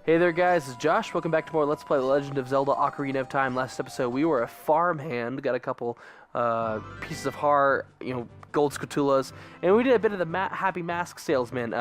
Hey there guys, it's Josh. Welcome back to more Let's Play The Legend of Zelda Ocarina of Time. Last episode we were a farmhand, got a couple pieces of heart, gold scutulas, and we did a bit of the Happy Mask Salesman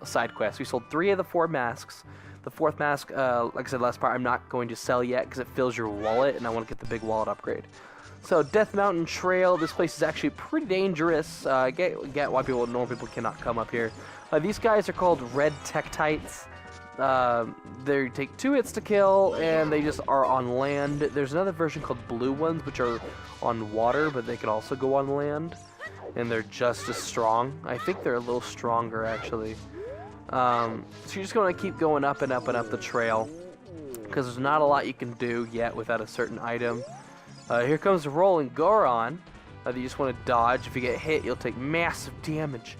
side quest. We sold 3 of the 4 masks. The 4th mask, like I said last part, I'm not going to sell yet because it fills your wallet and I want to get the big wallet upgrade. So, Death Mountain Trail, this place is actually pretty dangerous. Get why normal people cannot come up here. These guys are called Red Tektites. They take 2 hits to kill, and they just are on land. There's another version called Blue Ones, which are on water, but they can also go on land. And they're just as strong. I think they're a little stronger, actually. So you're just going to keep going up and up and up the trail, because there's not a lot you can do yet without a certain item. Here comes the Rolling Goron. You just want to dodge. If you get hit, you'll take massive damage.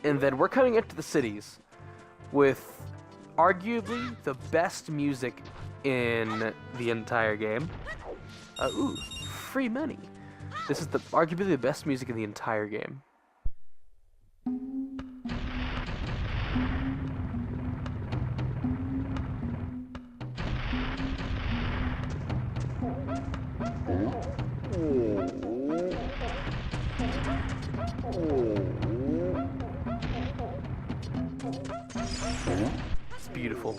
And then we're coming into the cities with arguably the best music in the entire game. Ooh, free money. This is arguably the best music in the entire game. It's beautiful.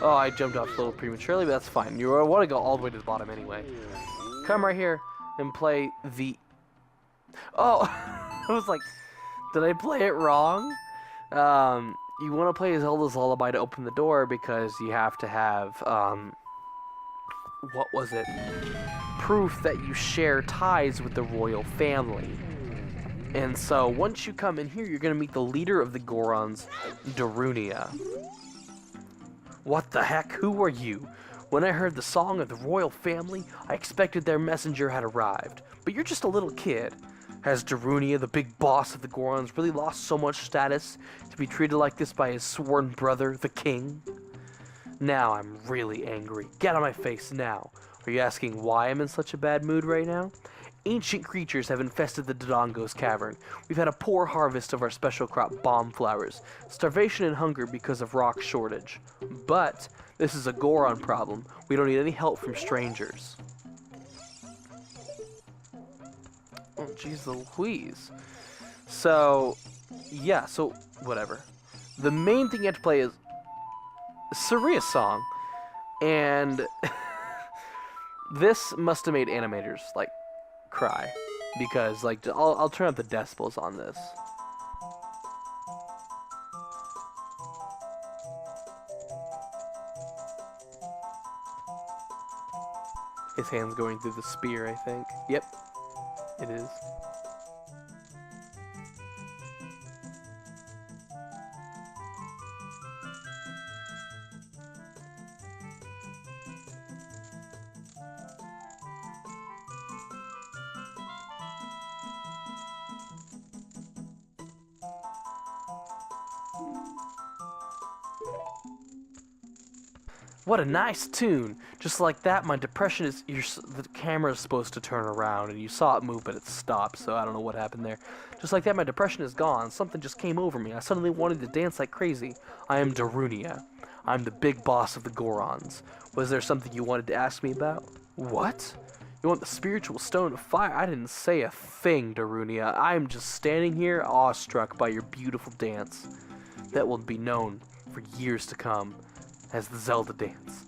Oh, I jumped off a little prematurely, but that's fine. You want to go all the way to the bottom anyway. Come right here and play the... Oh! I was like, did I play it wrong? You want to play Zelda's Lullaby to open the door because you have to have, what was it? Proof that you share ties with the royal family. And so, once you come in here, you're going to meet the leader of the Gorons, Darunia. What the heck? Who are you? When I heard the song of the royal family, I expected their messenger had arrived. But you're just a little kid. Has Darunia, the big boss of the Gorons, really lost so much status to be treated like this by his sworn brother, the king? Now I'm really angry. Get out of my face now. Are you asking why I'm in such a bad mood right now? Ancient creatures have infested the Dodonos Cavern. We've had a poor harvest of our special crop bomb flowers, starvation and hunger because of rock shortage. But this is a Goron problem. We don't need any help from strangers. Oh, jeez Louise. So, yeah, so, whatever. The main thing you have to play is Saria's song. And this must have made animators, like, cry. Because, like, I'll turn up the decibels on this. His hand's going through the spear, I think. Yep, it is. What a nice tune! Just like that, my depression is... the camera is supposed to turn around, and you saw it move, but it stopped, so I don't know what happened there. Just like that, my depression is gone. Something just came over me. I suddenly wanted to dance like crazy. I am Darunia. I'm the big boss of the Gorons. Was there something you wanted to ask me about? What? You want the spiritual stone of fire? I didn't say a thing, Darunia. I am just standing here, awestruck by your beautiful dance. That will be known for years to come as the Zelda dance.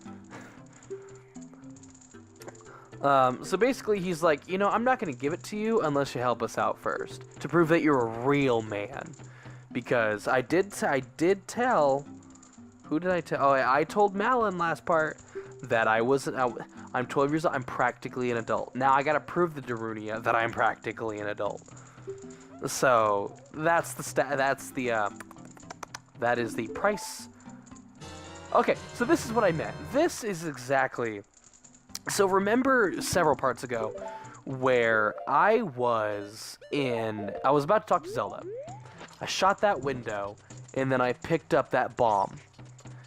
So basically he's like, I'm not going to give it to you unless you help us out first, to prove that you're a real man. Because I did tell, who did I tell? Oh, I told Malin last part that I'm 12 years old, I'm practically an adult. Now I got to prove to Darunia that I'm practically an adult. So that's that is the price. Okay, so this is what I meant. This is exactly... So remember several parts ago where I was about to talk to Zelda. I shot that window, and then I picked up that bomb.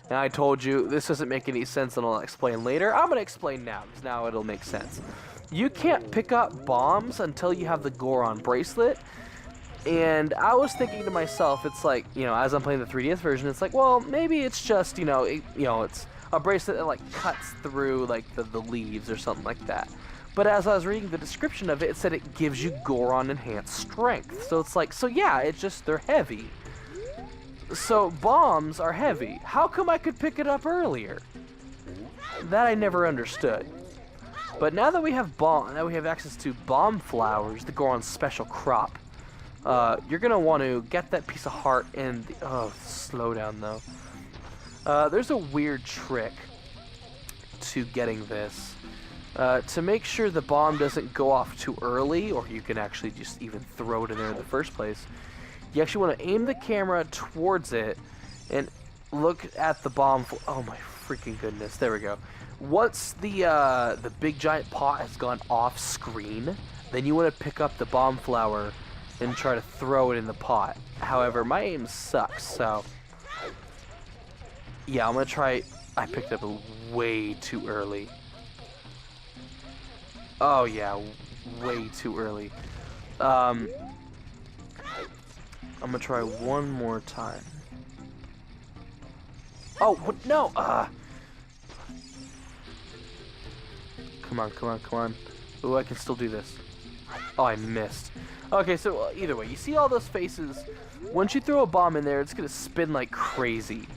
And I told you, this doesn't make any sense, and I'll explain later. I'm going to explain now, because now it'll make sense. You can't pick up bombs until you have the Goron bracelet, And I was thinking to myself, it's like, you know, as I'm playing the 3DS version, it's like, well, maybe it's just, you know, it's a bracelet that, like, cuts through, like, the leaves or something like that. But as I was reading the description of it, it said it gives you Goron enhanced strength. So it's like, so yeah, it's just, they're heavy. So bombs are heavy. How come I could pick it up earlier? That I never understood. But now that we have access to bomb flowers, the Goron's special crop, you're gonna want to get that piece of heart and slow down though. There's a weird trick to getting this. To make sure the bomb doesn't go off too early, or you can actually just even throw it in there in the first place, you actually want to aim the camera towards it and look at the bomb. Oh my freaking goodness! There we go. Once the big giant pot has gone off screen, then you want to pick up the bomb flower and try to throw it in the pot. However, my aim sucks, so yeah, I'm gonna try. I picked up way too early. Oh yeah, way too early. I'm gonna try one more time. Oh, what? No! Come on, come on, come on. Ooh, I can still do this. Oh, I missed. Okay, so either way, you see all those faces. Once you throw a bomb in there, it's gonna spin like crazy.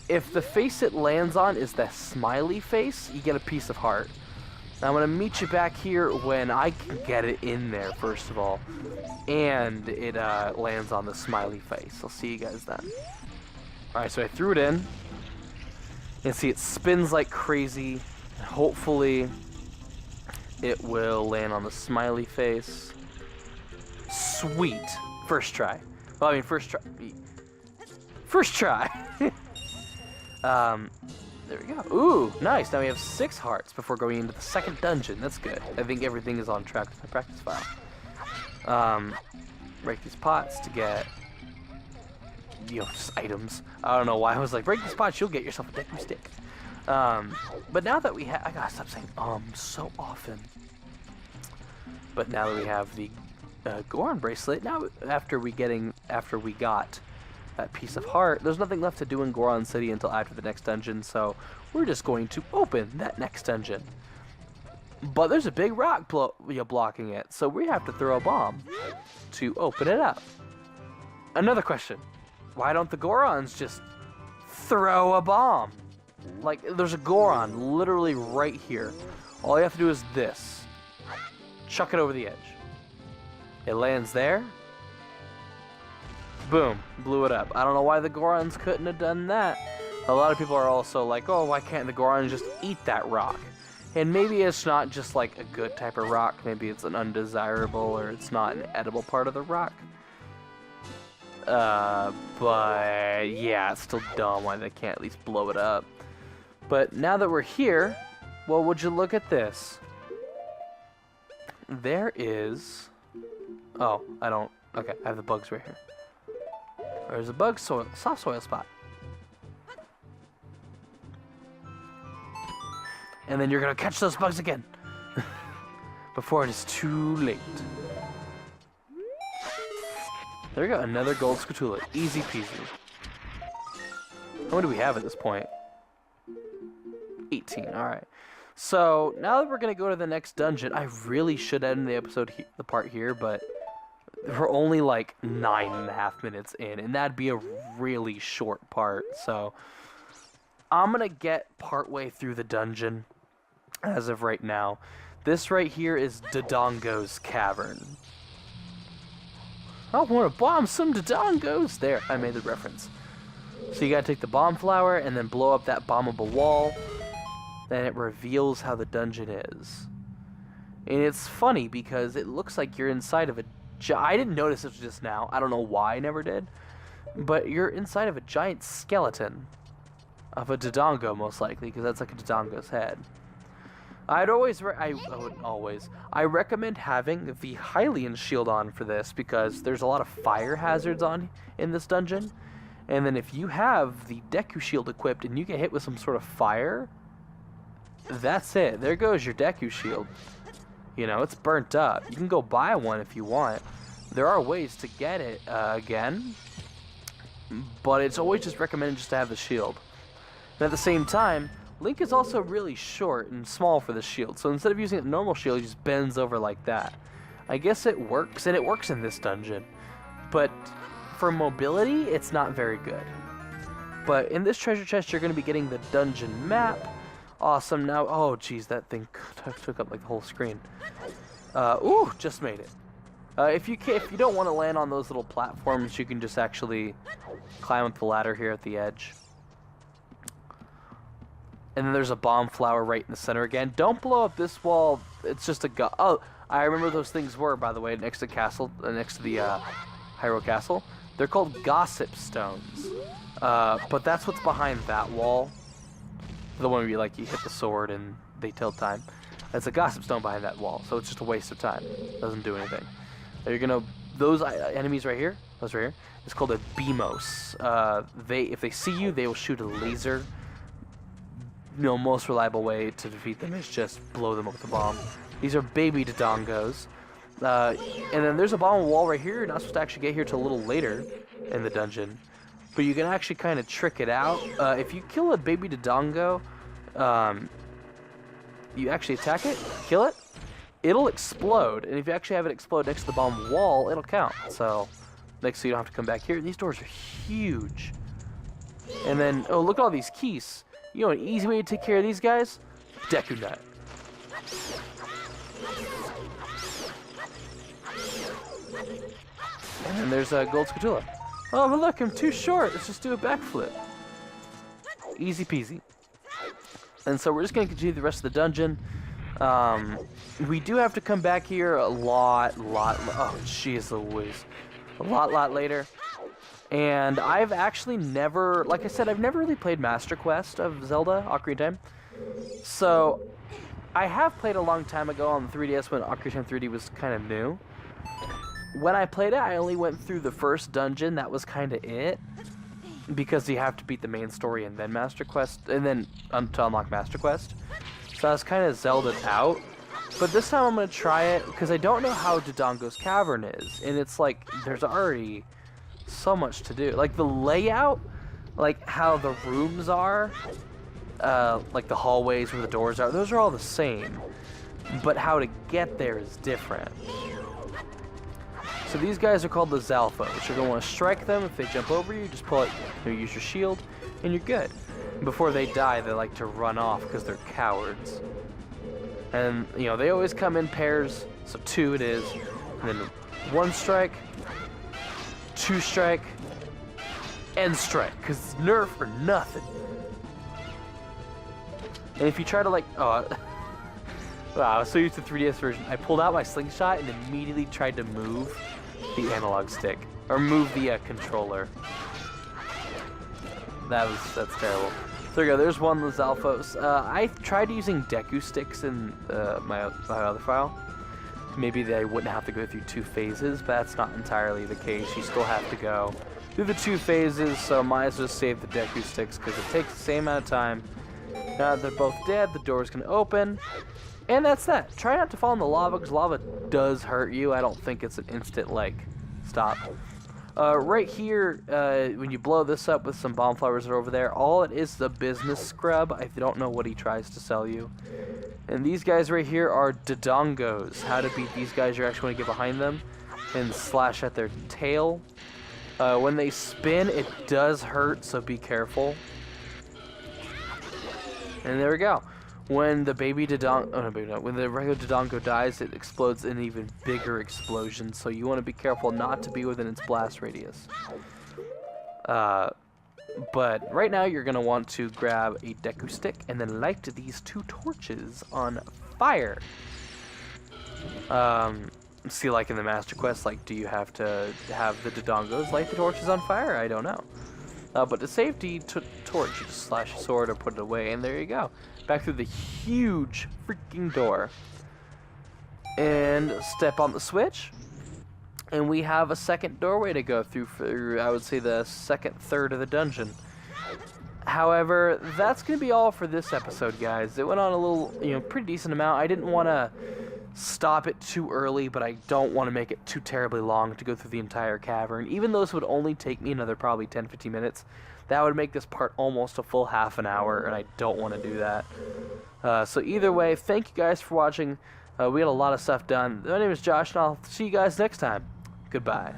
If the face it lands on is the smiley face, you get a piece of heart. Now, I'm gonna meet you back here when I can get it in there, first of all, and it lands on the smiley face. I'll see you guys then. Alright, so I threw it in, and see it spins like crazy. Hopefully it will land on the smiley face. Sweet. First try. Well, I mean, first try. First try. There we go. Ooh, nice. Now we have 6 hearts before going into the second dungeon. That's good. I think everything is on track with my practice file. Break these pots to get, you know, just items. I don't know why I was like, break these pots, you'll get yourself a Deku stick. But now that we have, I gotta stop saying so often. But now that we have the Goron bracelet, now after we got that piece of heart, there's nothing left to do in Goron City until after the next dungeon, so we're just going to open that next dungeon. But there's a big rock blocking it, so we have to throw a bomb to open it up. Another question. Why don't the Gorons just throw a bomb? Like, there's a Goron literally right here. All you have to do is this. Chuck it over the edge. It lands there. Boom. Blew it up. I don't know why the Gorons couldn't have done that. A lot of people are also like, oh, why can't the Gorons just eat that rock? And maybe it's not just like a good type of rock. Maybe it's an undesirable or it's not an edible part of the rock. But yeah, it's still dumb why they can't at least blow it up. But now that we're here, well, would you look at this? There is... Oh, I don't... Okay, I have the bugs right here. There's a bug soil, soft soil spot. And then you're gonna catch those bugs again. Before it is too late. There we go, another gold Scatula. Easy peasy. How many do we have at this point? 18, alright. So, now that we're gonna go to the next dungeon, I really should end the episode, the part here, but we're only like 9.5 minutes in, and that'd be a really short part, so I'm gonna get partway through the dungeon as of right now. This right here is Dodonos Cavern. I want to bomb some Dodongos! There, I made the reference. So you gotta take the bomb flower and then blow up that bombable wall. Then it reveals how the dungeon is. And it's funny because it looks like you're inside of a... I didn't notice this just now. I don't know why I never did. But you're inside of a giant skeleton. Of a Dodongo, most likely, because that's like a Dodongo's head. I recommend having the Hylian shield on for this because there's a lot of fire hazards on in this dungeon. And then if you have the Deku shield equipped and you get hit with some sort of fire, that's it. There goes your Deku shield. You know, it's burnt up. You can go buy one if you want. There are ways to get it again, but it's always just recommended just to have the shield. And at the same time, Link is also really short and small for the shield, so instead of using a normal shield, he just bends over like that. I guess it works, and it works in this dungeon, but for mobility, it's not very good. But in this treasure chest, you're going to be getting the dungeon map. Awesome. Now, oh geez, that thing took up like the whole screen. Ooh, just made it. If you don't want to land on those little platforms, you can just actually climb up the ladder here at the edge. And then there's a bomb flower right in the center again. Don't blow up this wall. It's just a oh, I remember those things were, by the way, next to castle, next to the Hyrule Castle. They're called gossip stones. But that's what's behind that wall. The one where you hit the sword and they tell time. That's a gossip stone behind that wall, so it's just a waste of time. Doesn't do anything. You're gonna those enemies right here. Those right here. It's called a Beamos. If they see you, they will shoot a laser. Most reliable way to defeat them is just blow them up with a bomb. These are baby Dodongos. And then there's a bomb wall right here. You're not supposed to actually get here till a little later in the dungeon. But you can actually kind of trick it out. If you kill a baby Dodongo, you actually attack it, kill it, it'll explode. And if you actually have it explode next to the bomb wall, it'll count. So next, so you don't have to come back here. These doors are huge. And then, oh, look at all these keys. You know an easy way to take care of these guys? Deku Nut. And then there's a Gold Scatula. Oh, but look, I'm too short. Let's just do a backflip. Easy peasy. And so we're just going to continue the rest of the dungeon. We do have to come back here a lot. Oh, jeez Louise. A lot later. And I've actually never, like I said, I've never really played Master Quest of Zelda Ocarina of Time. So I have played a long time ago on the 3DS when Ocarina of Time 3D was kind of new. When I played it, I only went through the first dungeon. That was kind of it, because you have to beat the main story and then Master Quest, and then to unlock Master Quest. So I was kind of Zelda'd out. But this time I'm gonna try it because I don't know how Dodonos Cavern is, and it's like there's already so much to do. Like the layout, like how the rooms are, like the hallways where the doors are. Those are all the same, but how to get there is different. So these guys are called the Zalfos. You're going to want to strike them. If they jump over you, just pull it, use your shield, and you're good. Before they die, they like to run off because they're cowards. And, they always come in pairs, so 2 it is. And then 1 strike, 2 strike, and strike, because it's nerf or nothing. And if you try to, wow, I was so used to the 3DS version, I pulled out my slingshot and immediately tried to move the analog stick, or move the controller. That's terrible. So there you go, there's one of the Zalfos. I tried using Deku sticks in my other file. Maybe I wouldn't have to go through 2 phases, but that's not entirely the case. You still have to go through the 2 phases, so might as well save the Deku sticks, because it takes the same amount of time. Now that they're both dead, the doors can open. And that's that. Try not to fall in the lava, because lava does hurt you. I don't think it's an instant, stop. Right here, when you blow this up with some bomb flowers that are over there, all it is the business scrub. I don't know what he tries to sell you. And these guys right here are Dodongos. How to beat these guys, you're actually going to get behind them and slash at their tail. When they spin, it does hurt, so be careful. And there we go. When the baby Dodongo, when the regular Dodongo dies, it explodes in an even bigger explosion. So you want to be careful not to be within its blast radius. But right now you're gonna want to grab a Deku stick and then light these 2 torches on fire. See, like in the Master Quest, do you have to have the Dodongos light the torches on fire? I don't know. But to save the torch, you just slash a sword or put it away, and there you go. Back through the huge freaking door. And step on the switch. And we have a second doorway to go through for, I would say, the second third of the dungeon. However, that's going to be all for this episode, guys. It went on a little, pretty decent amount. I didn't want to stop it too early, but I don't want to make it too terribly long to go through the entire cavern. Even though this would only take me another probably 10-15 minutes, that would make this part almost a full half an hour, and I don't want to do that. So either way, thank you guys for watching. We got a lot of stuff done. My name is Josh, and I'll see you guys next time. Goodbye.